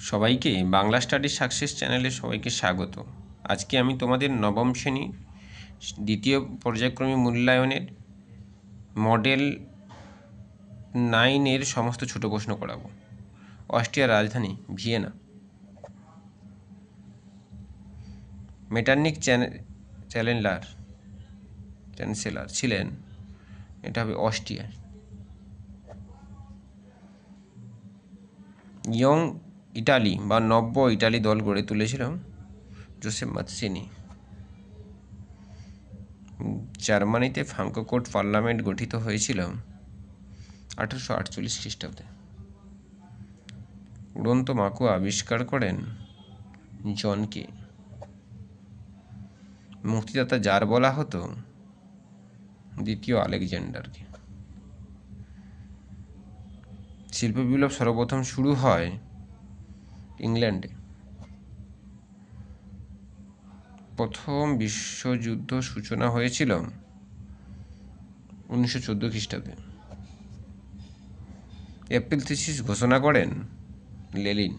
সবাইকে Bangla study success চ্যানেলে সবাইকে স্বাগত। আজকে আমি তোমাদের নবম শ্রেণী দ্বিতীয় পর্যায়ক্রমিক মূল্যায়নের মডেল 9 এর সমস্ত ছোট প্রশ্ন করাবো। অস্ট্রিয়ার রাজধানী ভিয়েনা। মেটারনিখ চ্যান্সেলর ছিলেন, এটা হবে অস্ট্রিয়া। ইয়ং ইটালি বা নব্য ইটালি দল গড়ে তুলেছিল জোসেফ মাৎসিনি। জার্মানিতে ফ্রাঙ্কফুর্ট পার্লামেন্ট গঠিত হয়েছিল 1848 খ্রিস্টাব্দে। উড়ন্ত মাকু আবিষ্কার করেন জন কে। মুক্তিদাতা যার বলা হতো দ্বিতীয় আলেকজান্ডারকে। শিল্প বিপ্লব সর্বপ্রথম শুরু হয় ইংল্যান্ডে। প্রথম বিশ্বযুদ্ধ সূচনা হয়েছিল 1914 খ্রিস্টাব্দে। এপ্রিল থিসিস ঘোষণা করেন লেনিন।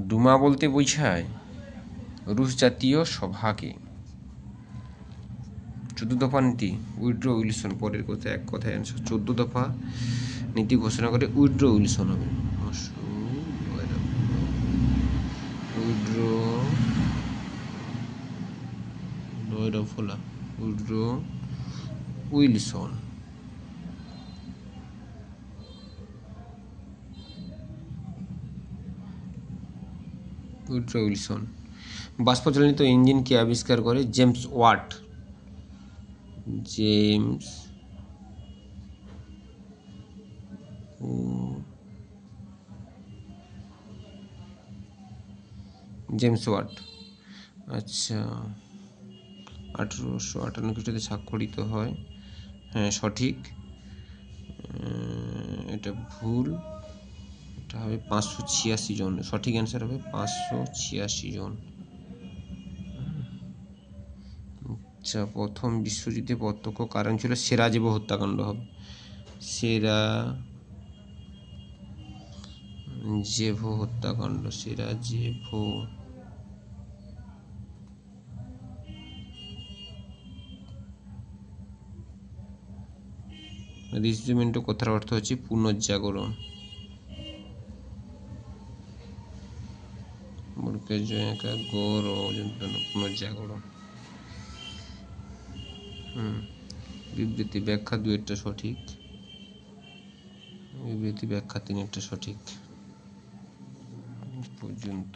ডুমা বলতে বোঝায় রুশ জাতীয় সভাকে। 14 দফা নীতি উইড্রো উইলসন। পরের কথা এক কথায় অ্যান্সার। 14 দফা নীতি ঘোষণা করে উইড্রো উইলসন হবে। Woodrow Wilson. Woodrow Wilson. বাষ্পচালিত ইঞ্জিন কে আবিষ্কার করে? James Watt. James Watt. আচ্ছা, 1858 খ্রিস্টাব্দে স্বাক্ষরিত হয়। হ্যাঁ, সঠিক। এটা ভুল, এটা হবে 586 জন। সঠিক অ্যান্সার হবে 586 জন। আচ্ছা, প্রথম বিশ্বযুদ্ধে প্রত্যক্ষ কারণ ছিল সেরাজেভো হত্যাকাণ্ড হবে। সেরাজেভো হত্যাকাণ্ড। সেরাজেভো। রিসিমেন্টো কথার অর্থ হচ্ছে পুনর্জাগরণ। পুনর্জাগরণ। বিবৃতি ব্যাখ্যা 2-টা সঠিক, বিবৃতি ব্যাখ্যা 3-টা সঠিক। পর্যন্ত।